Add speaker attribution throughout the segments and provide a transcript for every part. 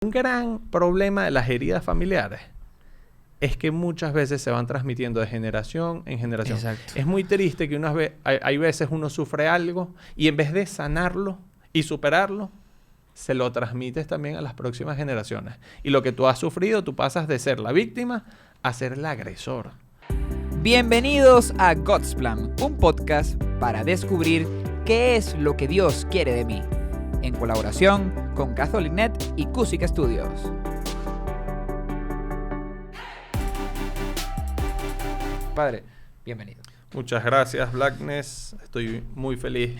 Speaker 1: Un gran problema de las heridas familiares es que muchas veces se van transmitiendo de generación en generación.
Speaker 2: Exacto.
Speaker 1: Es muy triste que hay veces uno sufre algo y en vez de sanarlo y superarlo, se lo transmites también a las próximas generaciones. Y lo que tú has sufrido, tú pasas de ser la víctima a ser el agresor.
Speaker 2: Bienvenidos a God's Plan, un podcast para descubrir qué es lo que Dios quiere de mí, en colaboración con CatholicNet y Cusic Studios. Padre, bienvenido.
Speaker 1: Muchas gracias, Blackness. Estoy muy feliz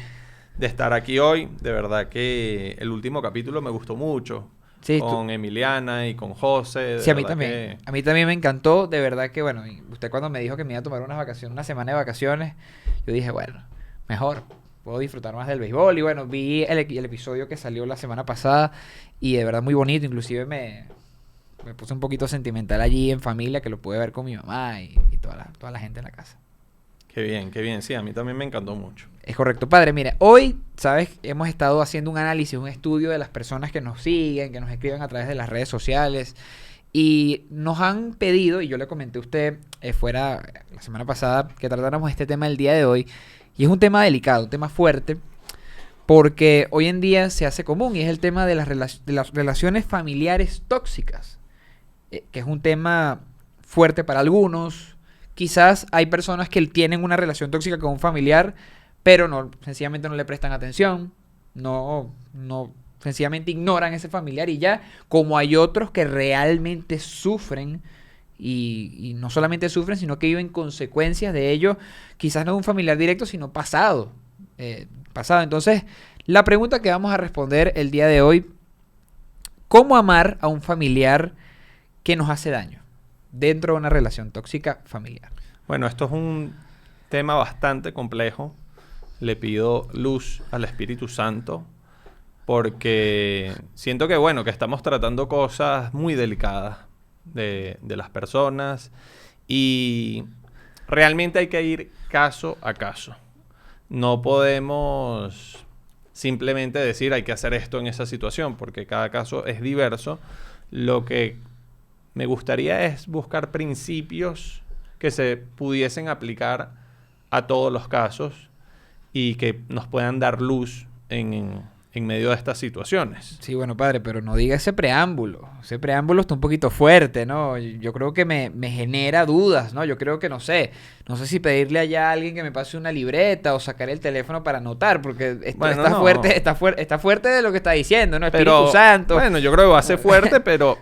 Speaker 1: de estar aquí hoy. De verdad que el último capítulo me gustó mucho.
Speaker 2: Sí,
Speaker 1: con Emiliana y con José.
Speaker 2: Sí, a mí también. A mí también me encantó. De verdad que, bueno, usted cuando me dijo que me iba a tomar una semana de vacaciones, yo dije, bueno, mejor. Puedo disfrutar más del béisbol. Y bueno, vi el episodio que salió la semana pasada y de verdad muy bonito. Inclusive me puse un poquito sentimental allí en familia, que lo pude ver con mi mamá y toda la gente en la casa.
Speaker 1: Qué bien, qué bien. Sí, a mí también me encantó mucho.
Speaker 2: Es correcto. Padre, mire, hoy, ¿sabes? Hemos estado haciendo un análisis, un estudio de las personas que nos siguen, que nos escriben a través de las redes sociales. Y nos han pedido, y yo le comenté a usted fuera la semana pasada, que tratáramos este tema el día de hoy. Y es un tema delicado, un tema fuerte, porque hoy en día se hace común, y es el tema de las relaciones familiares tóxicas, que es un tema fuerte para algunos. Quizás hay personas que tienen una relación tóxica con un familiar, pero sencillamente no le prestan atención, sencillamente ignoran a ese familiar y ya, como hay otros que realmente sufren y no solamente sufren, sino que viven consecuencias de ello, quizás no de un familiar directo, sino pasado. Entonces, la pregunta que vamos a responder el día de hoy: ¿cómo amar a un familiar que nos hace daño dentro de una relación tóxica familiar?
Speaker 1: Bueno, esto es un tema bastante complejo. Le pido luz al Espíritu Santo porque siento que, bueno, que estamos tratando cosas muy delicadas de las personas y realmente hay que ir caso a caso. No podemos simplemente decir hay que hacer esto en esa situación porque cada caso es diverso. Lo que me gustaría es buscar principios que se pudiesen aplicar a todos los casos y que nos puedan dar luz en medio de estas situaciones.
Speaker 2: Sí, bueno, padre, pero no diga ese preámbulo. Ese preámbulo está un poquito fuerte, ¿no? Yo creo que me genera dudas, ¿no? Yo creo que no sé si pedirle allá a alguien que me pase una libreta o sacar el teléfono para anotar, porque está fuerte de lo que está diciendo, ¿no? Espíritu Santo.
Speaker 1: Bueno, yo creo que va a ser fuerte, pero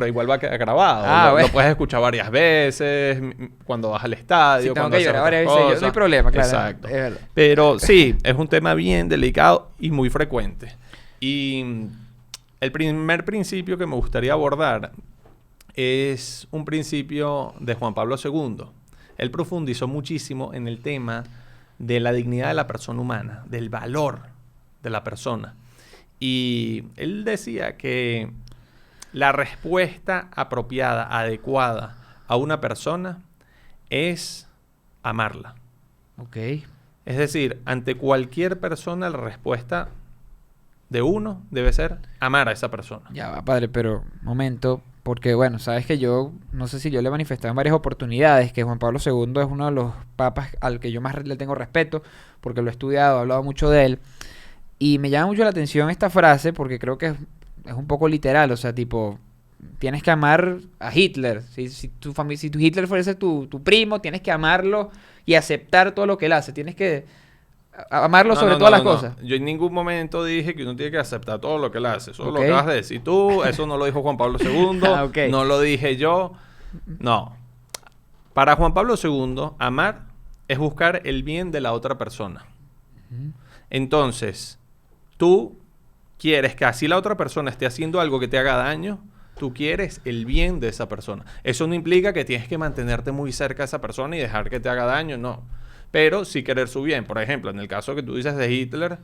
Speaker 1: igual va a quedar grabado.
Speaker 2: Bueno.
Speaker 1: Lo puedes escuchar varias veces, cuando vas al estadio.
Speaker 2: Sí, tengo
Speaker 1: cuando
Speaker 2: que llorar varias veces, no hay problema, claro.
Speaker 1: Exacto.
Speaker 2: Es verdad.
Speaker 1: Pero sí, es un tema bien delicado y muy frecuente. Y el primer principio que me gustaría abordar es un principio de Juan Pablo II. Él profundizó muchísimo en el tema de la dignidad de la persona humana, del valor de la persona. Y él decía que la respuesta apropiada, adecuada a una persona es amarla.
Speaker 2: Ok.
Speaker 1: Es decir, ante cualquier persona la respuesta de uno debe ser amar a esa persona.
Speaker 2: Ya va, padre, pero momento, porque bueno, sabes que yo, no sé si yo le he manifestado en varias oportunidades que Juan Pablo II es uno de los papas al que yo más le tengo respeto, porque lo he estudiado, he hablado mucho de él, y me llama mucho la atención esta frase porque creo que es un poco literal, o sea, tipo, tienes que amar a Hitler. Si tu Hitler fuese tu primo, tienes que amarlo y aceptar todo lo que él hace, tienes que amarlo sobre todas las cosas.
Speaker 1: Yo en ningún momento dije que uno tiene que aceptar todo lo que él hace. Eso
Speaker 2: Okay.
Speaker 1: lo acabas de decir tú. Eso no lo dijo Juan Pablo II.
Speaker 2: Okay.
Speaker 1: No lo dije yo. No. Para Juan Pablo II, amar es buscar el bien de la otra persona. Entonces, tú quieres que así la otra persona esté haciendo algo que te haga daño. Tú quieres el bien de esa persona. Eso no implica que tienes que mantenerte muy cerca de esa persona y dejar que te haga daño. No. Pero sí querer su bien. Por ejemplo, en el caso que tú dices de Hitler,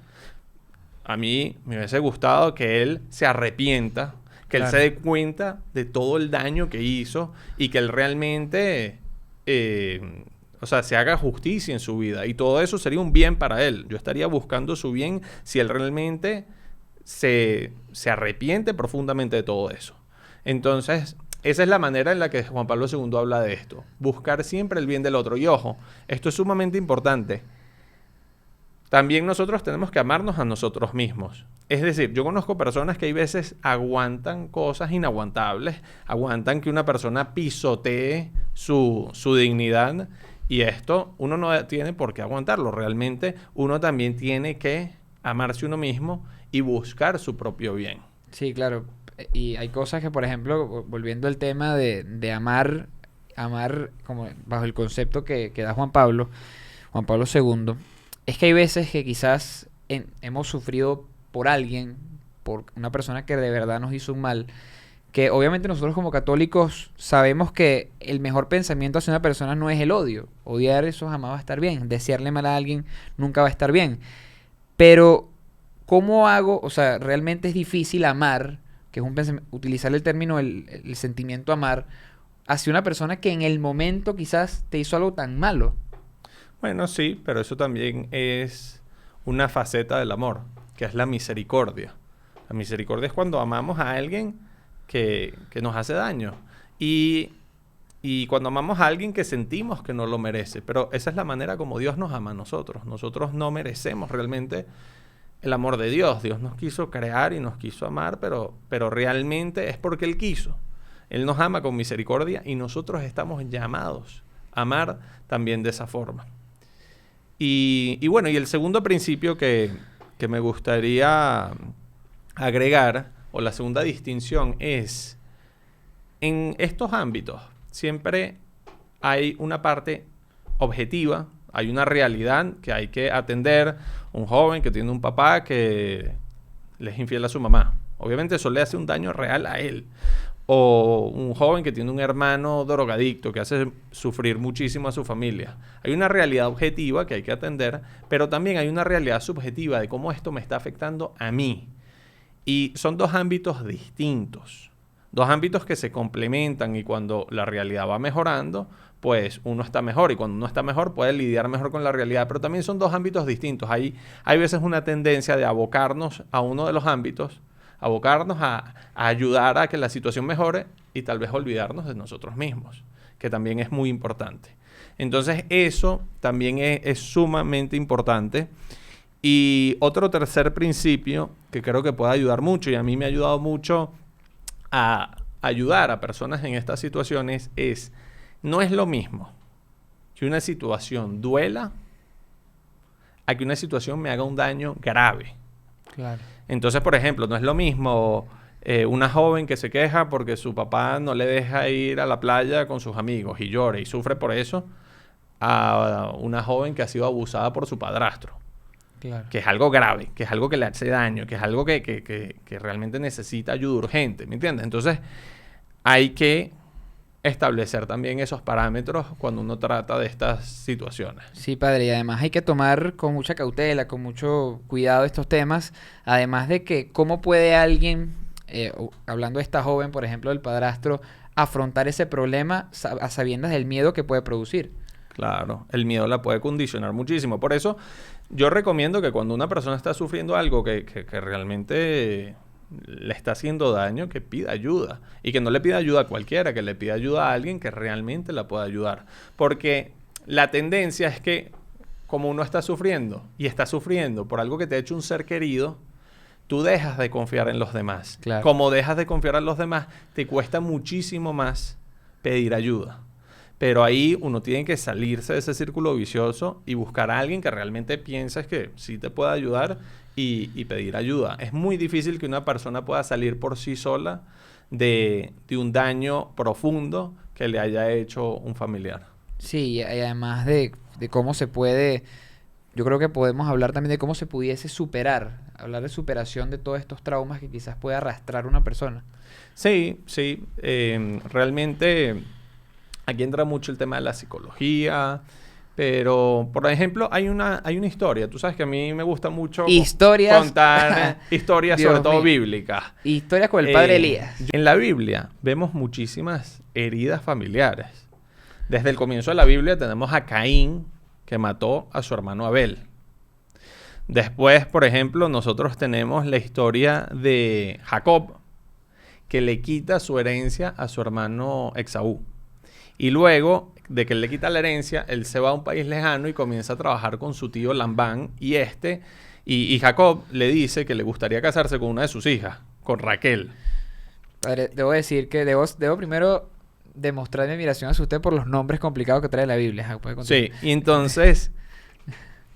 Speaker 1: a mí me hubiese gustado que él se arrepienta, que
Speaker 2: Claro.
Speaker 1: él se dé cuenta de todo el daño que hizo y que él realmente, se haga justicia en su vida. Y todo eso sería un bien para él. Yo estaría buscando su bien si él realmente se arrepiente profundamente de todo eso. Entonces, esa es la manera en la que Juan Pablo II habla de esto. Buscar siempre el bien del otro. Y ojo, esto es sumamente importante. También nosotros tenemos que amarnos a nosotros mismos. Es decir, yo conozco personas que hay veces aguantan cosas inaguantables, aguantan que una persona pisotee su dignidad, y esto uno no tiene por qué aguantarlo. Realmente uno también tiene que amarse uno mismo y buscar su propio bien.
Speaker 2: Sí, claro. Y hay cosas que, por ejemplo, volviendo al tema de amar como bajo el concepto que da Juan Pablo II, es que hay veces que quizás hemos sufrido por alguien, por una persona que de verdad nos hizo un mal, que obviamente nosotros como católicos sabemos que el mejor pensamiento hacia una persona no es el odio. Odiar eso jamás va a estar bien. Desearle mal a alguien nunca va a estar bien. Pero, ¿cómo hago? O sea, realmente es difícil amar, que es utilizar el término, el sentimiento amar, hacia una persona que en el momento quizás te hizo algo tan malo.
Speaker 1: Bueno, sí, pero eso también es una faceta del amor, que es la misericordia. La misericordia es cuando amamos a alguien que nos hace daño. Y cuando amamos a alguien que sentimos que no lo merece. Pero esa es la manera como Dios nos ama a nosotros. Nosotros no merecemos realmente el amor de Dios. Dios nos quiso crear y nos quiso amar, pero realmente es porque Él quiso. Él nos ama con misericordia y nosotros estamos llamados a amar también de esa forma. Y bueno, y el segundo principio que me gustaría agregar, o la segunda distinción, es en estos ámbitos siempre hay una parte objetiva, hay una realidad que hay que atender. Un joven que tiene un papá que le es infiel a su mamá, obviamente eso le hace un daño real a él. O un joven que tiene un hermano drogadicto que hace sufrir muchísimo a su familia. Hay una realidad objetiva que hay que atender, pero también hay una realidad subjetiva de cómo esto me está afectando a mí. Y son dos ámbitos distintos, dos ámbitos que se complementan, y cuando la realidad va mejorando, pues uno está mejor, y cuando uno está mejor puede lidiar mejor con la realidad, pero también son dos ámbitos distintos. Hay veces una tendencia de abocarnos a uno de los ámbitos, abocarnos a ayudar a que la situación mejore y tal vez olvidarnos de nosotros mismos, que también es muy importante. Entonces eso también es sumamente importante. Y otro tercer principio que creo que puede ayudar mucho, y a mí me ha ayudado mucho a ayudar a personas en estas situaciones, es: no es lo mismo que una situación duela a que una situación me haga un daño grave.
Speaker 2: Claro.
Speaker 1: Entonces, por ejemplo, no es lo mismo una joven que se queja porque su papá no le deja ir a la playa con sus amigos y llora y sufre por eso, a una joven que ha sido abusada por su padrastro.
Speaker 2: Claro.
Speaker 1: Que es algo grave, que es algo que le hace daño, que es algo que realmente necesita ayuda urgente, ¿me entiendes? Entonces, hay que establecer también esos parámetros cuando uno trata de estas situaciones.
Speaker 2: Sí, padre, y además hay que tomar con mucha cautela, con mucho cuidado estos temas, además de que cómo puede alguien, hablando de esta joven, por ejemplo, del padrastro, afrontar ese problema a sabiendas del miedo que puede producir.
Speaker 1: Claro, el miedo la puede condicionar muchísimo. Por eso yo recomiendo que cuando una persona está sufriendo algo que realmente le está haciendo daño, que pida ayuda. Y que no le pida ayuda a cualquiera, que le pida ayuda a alguien que realmente la pueda ayudar. Porque la tendencia es que, como uno está sufriendo, y está sufriendo por algo que te ha hecho un ser querido, tú dejas de confiar en los demás.
Speaker 2: Claro.
Speaker 1: Como dejas de confiar en los demás, te cuesta muchísimo más pedir ayuda. Pero ahí uno tiene que salirse de ese círculo vicioso y buscar a alguien que realmente pienses que sí te pueda ayudar y pedir ayuda. Es muy difícil que una persona pueda salir por sí sola de un daño profundo que le haya hecho un familiar.
Speaker 2: Sí, y además de cómo se puede, yo creo que podemos hablar también de cómo se pudiese superar, hablar de superación de todos estos traumas que quizás puede arrastrar una persona.
Speaker 1: Sí. Realmente aquí entra mucho el tema de la psicología, pero, por ejemplo, hay una historia. Tú sabes que a mí me gusta mucho contar historias, sobre todo bíblicas.
Speaker 2: Historias con el padre Elías.
Speaker 1: En la Biblia vemos muchísimas heridas familiares. Desde el comienzo de la Biblia tenemos a Caín, que mató a su hermano Abel. Después, por ejemplo, nosotros tenemos la historia de Jacob, que le quita su herencia a su hermano Esaú. Y luego de que él le quita la herencia, él se va a un país lejano y comienza a trabajar con su tío Labán. Y Jacob le dice que le gustaría casarse con una de sus hijas, con Raquel.
Speaker 2: Padre, debo decir que debo primero demostrar mi admiración hacia usted por los nombres complicados que trae la Biblia. Ajá, puede continuar.
Speaker 1: Sí, y entonces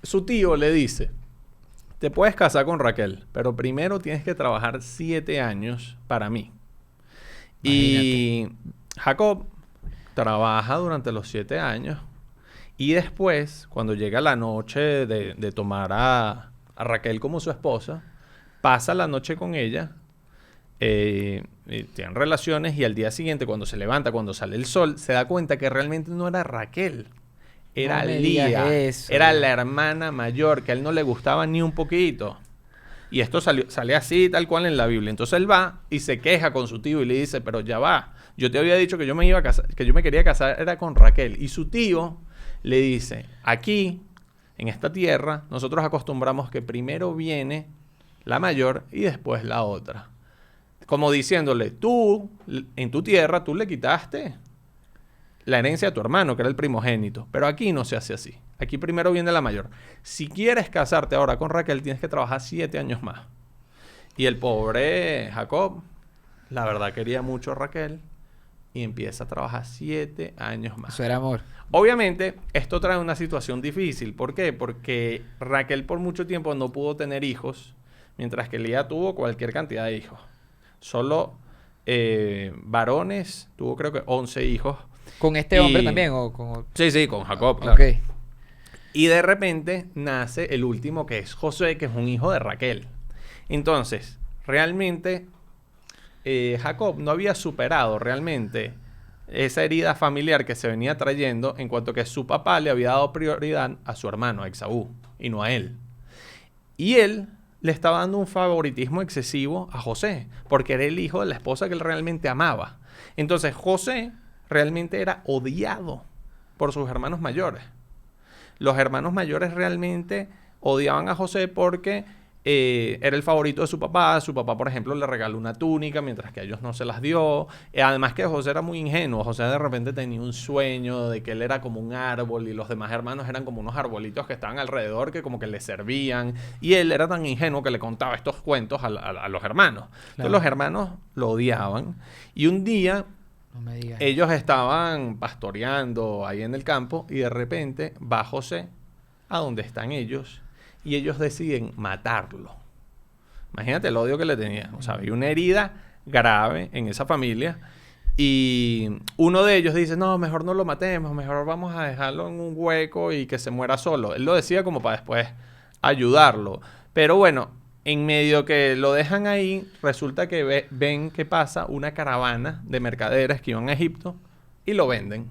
Speaker 1: su tío le dice, te puedes casar con Raquel, pero primero tienes que trabajar 7 años para mí. Y Jacob trabaja durante los 7 años y después, cuando llega la noche de tomar a Raquel como su esposa, pasa la noche con ella, y tienen relaciones y al día siguiente, cuando se levanta, cuando sale el sol, se da cuenta que realmente no era Raquel, era
Speaker 2: No me digas
Speaker 1: Lía,
Speaker 2: eso.
Speaker 1: era la hermana mayor, que a él no le gustaba ni un poquito. Y esto sale así, tal cual en la Biblia. Entonces él va y se queja con su tío y le dice, pero ya va, yo te había dicho que yo me iba a casar, que yo me quería casar era con Raquel. Y su tío le dice, aquí, en esta tierra, nosotros acostumbramos que primero viene la mayor y después la otra. Como diciéndole, tú, en tu tierra, tú le quitaste la herencia a tu hermano, que era el primogénito. Pero aquí no se hace así. Aquí primero viene la mayor. Si quieres casarte ahora con Raquel, tienes que trabajar 7 años más. Y el pobre Jacob, la verdad, quería mucho a Raquel y empieza a trabajar 7 años más.
Speaker 2: Eso era amor.
Speaker 1: Obviamente, esto trae una situación difícil. ¿Por qué? Porque Raquel por mucho tiempo no pudo tener hijos, mientras que Lía tuvo cualquier cantidad de hijos. Solo varones, tuvo creo que 11 hijos.
Speaker 2: ¿Con este hombre también o con...?
Speaker 1: Sí, con Jacob, claro.
Speaker 2: Ok.
Speaker 1: Y de repente nace el último, que es José, que es un hijo de Raquel. Entonces, realmente, Jacob no había superado realmente esa herida familiar que se venía trayendo, en cuanto que su papá le había dado prioridad a su hermano, a Esaú, y no a él. Y él le estaba dando un favoritismo excesivo a José, porque era el hijo de la esposa que él realmente amaba. Entonces, José realmente era odiado por sus hermanos mayores. Los hermanos mayores realmente odiaban a José porque era el favorito de su papá. Su papá, por ejemplo, le regaló una túnica, mientras que a ellos no se las dio. Además que José era muy ingenuo. José de repente tenía un sueño de que él era como un árbol y los demás hermanos eran como unos arbolitos que estaban alrededor que como que le servían. Y él era tan ingenuo que le contaba estos cuentos a los hermanos. Claro. Entonces los hermanos lo odiaban. Y un día...
Speaker 2: No me digas.
Speaker 1: Ellos estaban pastoreando ahí en el campo y de repente va José a donde están ellos y ellos deciden matarlo. Imagínate el odio que le tenían. O sea, había una herida grave en esa familia y uno de ellos dice, no, mejor no lo matemos, mejor vamos a dejarlo en un hueco y que se muera solo. Él lo decía como para después ayudarlo. Pero bueno, en medio que lo dejan ahí, resulta que ven que pasa una caravana de mercaderes que iban a Egipto y lo venden.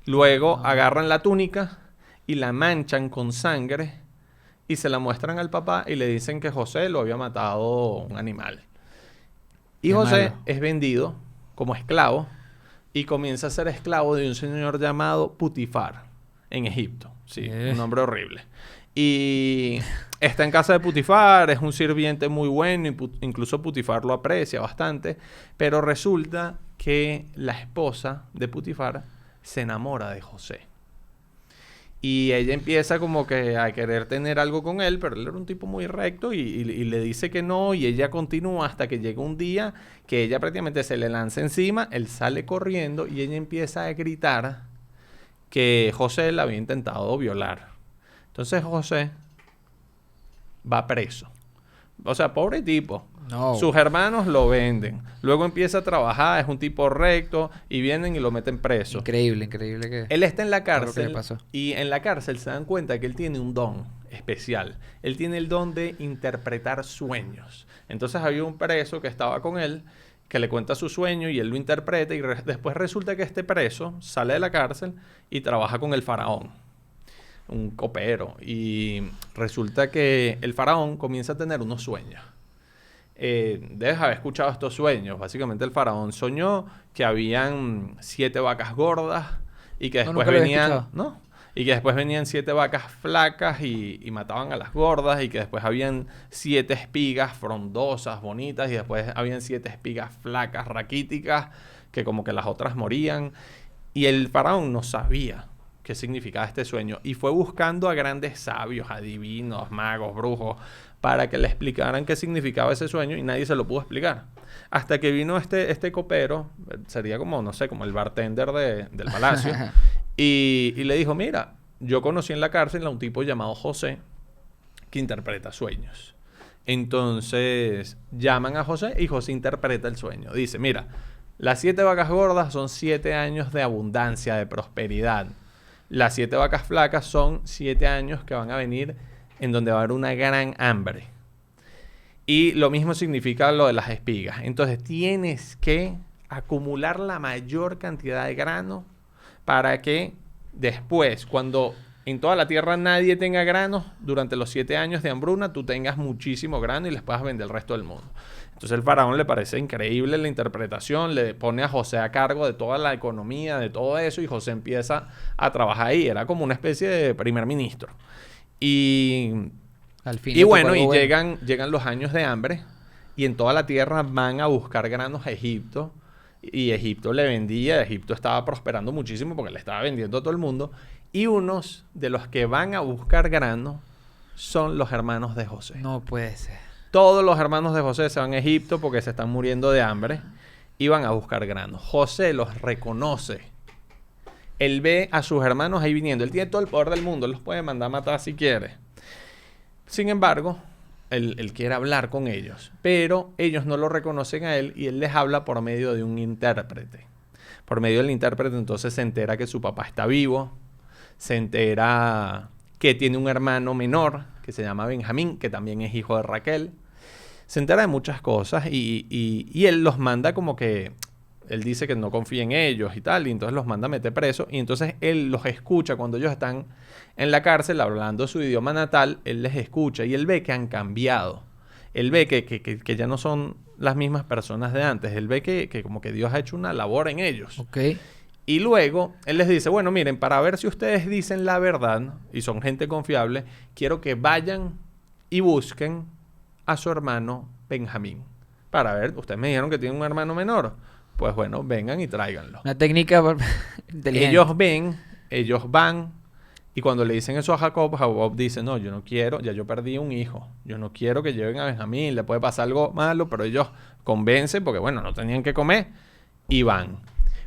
Speaker 1: Luego agarran la túnica y la manchan con sangre y se la muestran al papá y le dicen que José lo había matado un animal. Y José es vendido como esclavo y comienza a ser esclavo de un señor llamado Putifar en Egipto. Sí, un nombre horrible. Y está en casa de Putifar, es un sirviente muy bueno, incluso Putifar lo aprecia bastante, pero resulta que la esposa de Putifar se enamora de José. Y ella empieza como que a querer tener algo con él, pero él era un tipo muy recto y le dice que no, y ella continúa hasta que llega un día que ella prácticamente se le lanza encima, él sale corriendo y ella empieza a gritar que José la había intentado violar. Entonces José va preso. O sea, pobre tipo.
Speaker 2: No.
Speaker 1: Sus hermanos lo venden. Luego empieza a trabajar, es un tipo recto y vienen y lo meten preso.
Speaker 2: Increíble que...
Speaker 1: Él está en la cárcel
Speaker 2: pasó.
Speaker 1: y en la cárcel se dan cuenta que él tiene un don especial. Él tiene el don de interpretar sueños. Entonces había un preso que estaba con él que le cuenta su sueño y él lo interpreta y después resulta que este preso sale de la cárcel y trabaja con el faraón, un copero, y resulta que el faraón comienza a tener unos sueños. Debes haber escuchado estos sueños. Básicamente el faraón soñó que habían 7 vacas gordas y que después venían... ¿No? Y que después venían 7 vacas flacas y mataban a las gordas. Y que después habían 7 espigas frondosas, bonitas. Y después habían 7 espigas flacas, raquíticas, que como que las otras morían. Y el faraón no sabía qué significaba este sueño. Y fue buscando a grandes sabios, adivinos, magos, brujos, para que le explicaran qué significaba ese sueño. Y nadie se lo pudo explicar. Hasta que vino este copero, sería como, no sé, como el bartender del palacio. Y le dijo, mira, yo conocí en la cárcel a un tipo llamado José que interpreta sueños. Entonces llaman a José y José interpreta el sueño. Dice, mira, las 7 vacas gordas son 7 años de abundancia, de prosperidad. Las 7 vacas flacas son 7 años que van a venir en donde va a haber una gran hambre. Y lo mismo significa lo de las espigas. Entonces tienes que acumular la mayor cantidad de grano para que después, cuando en toda la tierra nadie tenga granos, durante los 7 años de hambruna, tú tengas muchísimo grano y les puedas vender al resto del mundo. Entonces el faraón le parece increíble la interpretación, le pone a José a cargo de toda la economía, de todo eso, y José empieza a trabajar ahí. Era como una especie de primer ministro.
Speaker 2: Al fin
Speaker 1: Y bueno, y llegan los años de hambre, y en toda la tierra van a buscar granos a Egipto. Y Egipto le vendía, Egipto estaba prosperando muchísimo porque le estaba vendiendo a todo el mundo. Y unos de los que van a buscar grano son los hermanos de José.
Speaker 2: No puede ser.
Speaker 1: Todos los hermanos de José se van a Egipto porque se están muriendo de hambre y van a buscar grano. José los reconoce. Él ve a sus hermanos ahí viniendo. Él tiene todo el poder del mundo. Él los puede mandar a matar si quiere. Sin embargo, él quiere hablar con ellos. Pero ellos no lo reconocen a él y él les habla por medio de un intérprete. Por medio del intérprete entonces se entera que su papá está vivo. Se entera que tiene un hermano menor que se llama Benjamín, que también es hijo de Raquel. Se entera de muchas cosas y él los manda como que... Él dice que no confía en ellos y tal, y entonces los manda a meter presos. Y entonces él los escucha cuando ellos están en la cárcel hablando su idioma natal. Él les escucha y él ve que han cambiado. Él ve que ya no son las mismas personas de antes. Él ve que como que Dios ha hecho una labor en ellos.
Speaker 2: Ok.
Speaker 1: Y luego él les dice, bueno, miren, para ver si ustedes dicen la verdad y son gente confiable, quiero que vayan y busquen a su hermano Benjamín. Para ver, ustedes me dijeron que tienen un hermano menor. Pues bueno, vengan y tráiganlo.
Speaker 2: Una técnica inteligente.
Speaker 1: Ellos van, y cuando le dicen eso a Jacob, Jacob dice, no, yo no quiero, ya yo perdí un hijo. Yo no quiero que lleven a Benjamín, le puede pasar algo malo, pero ellos convencen, porque bueno, no tenían que comer, y van.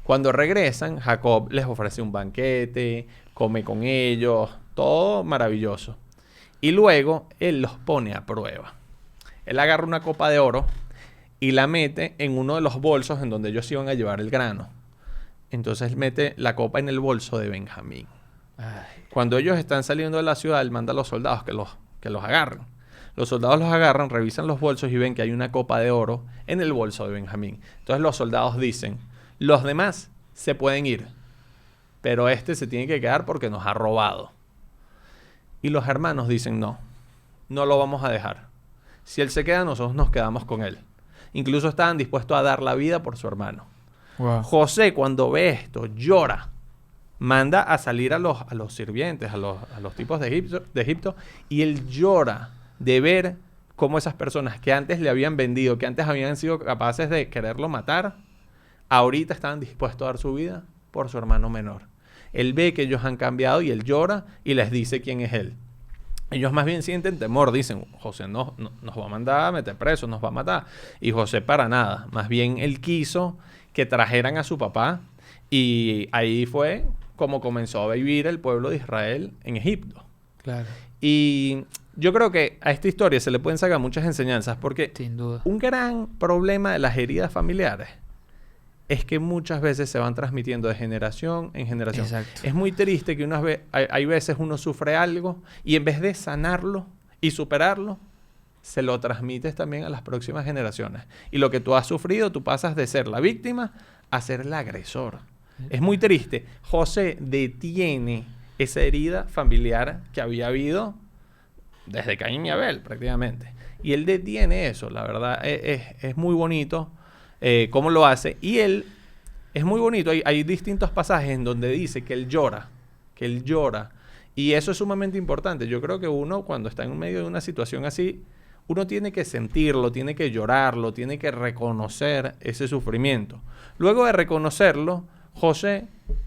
Speaker 1: Cuando regresan, Jacob les ofrece un banquete, come con ellos, todo maravilloso. Y luego, él los pone a prueba. Él agarra una copa de oro y la mete en uno de los bolsos en donde ellos iban a llevar el grano. Entonces mete la copa en el bolso de Benjamín.
Speaker 2: Ay.
Speaker 1: Cuando ellos están saliendo de la ciudad, él manda a los soldados que los agarren. Los soldados los agarran, revisan los bolsos y ven que hay una copa de oro en el bolso de Benjamín. Entonces los soldados dicen, los demás se pueden ir, pero este se tiene que quedar porque nos ha robado. Y los hermanos dicen, no lo vamos a dejar. Si él se queda, nosotros nos quedamos con él. Incluso estaban dispuestos a dar la vida por su hermano.
Speaker 2: Wow.
Speaker 1: José, cuando ve esto, llora. Manda a salir a los sirvientes, a los tipos de Egipto, y él llora de ver cómo esas personas que antes le habían vendido, que antes habían sido capaces de quererlo matar, ahorita estaban dispuestos a dar su vida por su hermano menor. Él ve que ellos han cambiado y él llora y les dice quién es él. Ellos más bien sienten temor, dicen, José nos va a mandar a meter presos, nos va a matar. Y José para nada, más bien él quiso que trajeran a su papá y ahí fue como comenzó a vivir el pueblo de Israel en Egipto.
Speaker 2: Claro.
Speaker 1: Y yo creo que a esta historia se le pueden sacar muchas enseñanzas porque
Speaker 2: Sin duda.
Speaker 1: un gran problema de las heridas familiares es que muchas veces se van transmitiendo de generación en generación.
Speaker 2: Exacto.
Speaker 1: Es muy triste que hay veces uno sufre algo y en vez de sanarlo y superarlo, se lo transmites también a las próximas generaciones. Y lo que tú has sufrido, tú pasas de ser la víctima a ser el agresor. Es muy triste. José detiene esa herida familiar que había habido desde Caín y Abel, prácticamente. Y él detiene eso, la verdad. Es muy bonito cómo lo hace. Y él, es muy bonito. Hay distintos pasajes en donde dice que él llora Y eso es sumamente importante. Yo creo que uno, cuando está en medio de una situación así, uno tiene que sentirlo, tiene que llorarlo, tiene que reconocer ese sufrimiento. Luego de reconocerlo, José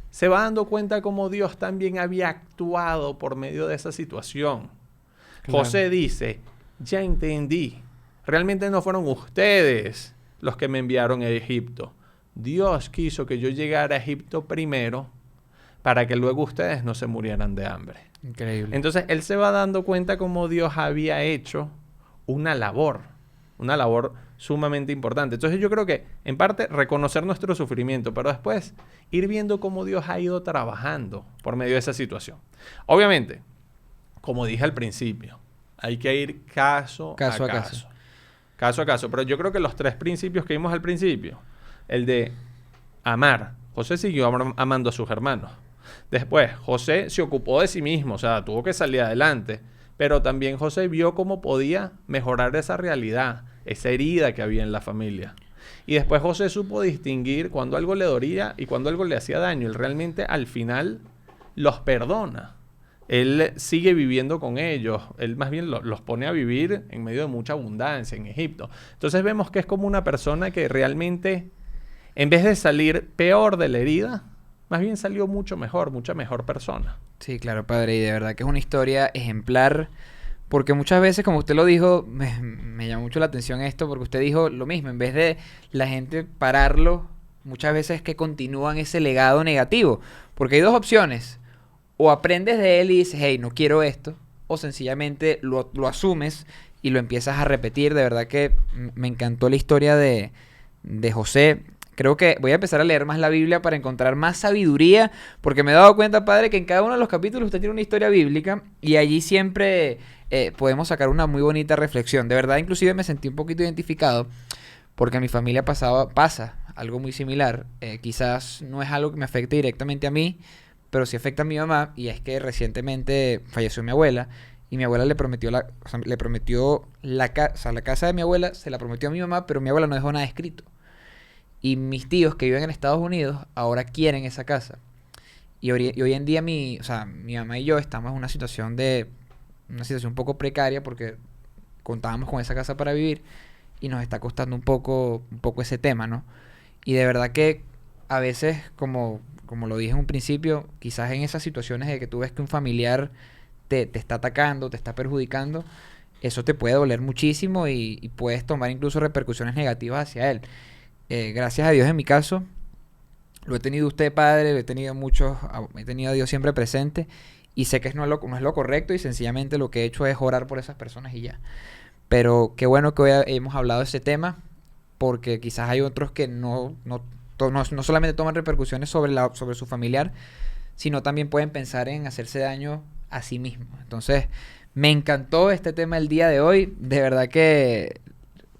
Speaker 1: se va dando cuenta cómo Dios también había actuado por medio de esa situación. Claro. José dice, ya entendí, realmente no fueron ustedes los que me enviaron a Egipto. Dios quiso que yo llegara a Egipto primero para que luego ustedes no se murieran de hambre.
Speaker 2: Increíble.
Speaker 1: Entonces, él se va dando cuenta cómo Dios había hecho una labor sumamente importante. Entonces, yo creo que, en parte, reconocer nuestro sufrimiento, pero después ir viendo cómo Dios ha ido trabajando por medio de esa situación. Obviamente, como dije al principio, hay que ir caso a caso. Caso a caso. Pero yo creo que los 3 principios que vimos al principio, el de amar. José siguió amando a sus hermanos. Después, José se ocupó de sí mismo, o sea, tuvo que salir adelante. Pero también José vio cómo podía mejorar esa realidad, esa herida que había en la familia. Y después José supo distinguir cuando algo le dolía y cuando algo le hacía daño. Él realmente al final los perdona. Él sigue viviendo con ellos. Él más bien los pone a vivir en medio de mucha abundancia en Egipto. Entonces vemos que es como una persona que realmente, en vez de salir peor de la herida, más bien salió mucha mejor persona.
Speaker 2: Sí, claro, padre. Y de verdad que es una historia ejemplar. Porque muchas veces, como usted lo dijo, me llamó mucho la atención esto, porque usted dijo lo mismo. En vez de la gente pararlo, muchas veces es que continúan ese legado negativo. Porque hay 2 opciones. O aprendes de él y dices, hey, no quiero esto. O sencillamente lo asumes y lo empiezas a repetir. De verdad que me encantó la historia de José. Creo que voy a empezar a leer más la Biblia para encontrar más sabiduría, porque me he dado cuenta, padre, que en cada uno de los capítulos usted tiene una historia bíblica y allí siempre podemos sacar una muy bonita reflexión. De verdad, inclusive me sentí un poquito identificado, porque a mi familia pasa algo muy similar. Quizás no es algo que me afecte directamente a mí, pero sí afecta a mi mamá, y es que recientemente falleció mi abuela, y mi abuela le prometió la casa de mi abuela, se la prometió a mi mamá, pero mi abuela no dejó nada escrito. Y mis tíos que viven en Estados Unidos ahora quieren esa casa. Y hoy en día mi mamá y yo estamos en una situación un poco precaria, porque contábamos con esa casa para vivir y nos está costando un poco ese tema, ¿no? Y de verdad que a veces, como lo dije en un principio, quizás en esas situaciones de que tú ves que un familiar te está atacando, te está perjudicando, eso te puede doler muchísimo y puedes tomar incluso repercusiones negativas hacia él. Gracias a Dios, en mi caso, lo he tenido usted, padre, he tenido a Dios siempre presente, y sé que no es lo correcto, y sencillamente lo que he hecho es orar por esas personas y ya. Pero qué bueno que hoy hemos hablado de ese tema, porque quizás hay otros que no solamente toman repercusiones sobre su familiar, sino también pueden pensar en hacerse daño a sí mismos. Entonces, me encantó este tema el día de hoy. De verdad que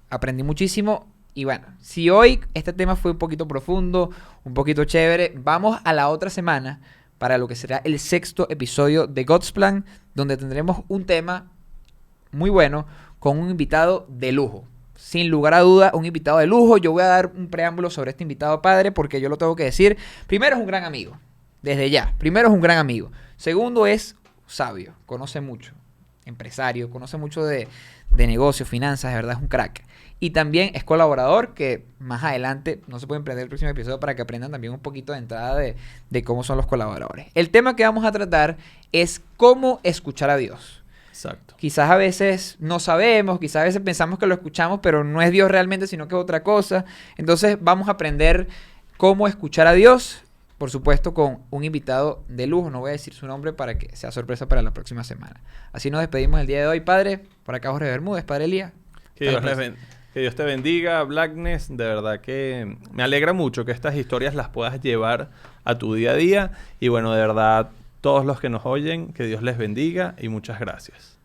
Speaker 2: aprendí muchísimo. Y bueno, si hoy este tema fue un poquito profundo, un poquito chévere, vamos a la otra semana para lo que será el 6º episodio de God's Plan, donde tendremos un tema muy bueno con un invitado de lujo. Sin lugar a duda, un invitado de lujo. Yo voy a dar un preámbulo sobre este invitado, padre, porque yo lo tengo que decir. Primero, es un gran amigo, desde ya. Primero, es un gran amigo. Segundo, es sabio, conoce mucho. Empresario, conoce mucho de negocios, finanzas, de verdad es un crack. Y también es colaborador, que más adelante, no se pueden perder el próximo episodio para que aprendan también un poquito de entrada de cómo son los colaboradores. El tema que vamos a tratar es cómo escuchar a Dios.
Speaker 1: Exacto.
Speaker 2: Quizás a veces no sabemos, quizás a veces pensamos que lo escuchamos, pero no es Dios realmente, sino que es otra cosa. Entonces vamos a aprender cómo escuchar a Dios, por supuesto con un invitado de lujo. No voy a decir su nombre para que sea sorpresa para la próxima semana. Así nos despedimos el día de hoy, padre. Por acá Jorge Bermúdez, padre Elías.
Speaker 1: Que Dios te bendiga, Blackness. De verdad que me alegra mucho que estas historias las puedas llevar a tu día a día. Y bueno, de verdad, todos los que nos oyen, que Dios les bendiga y muchas gracias.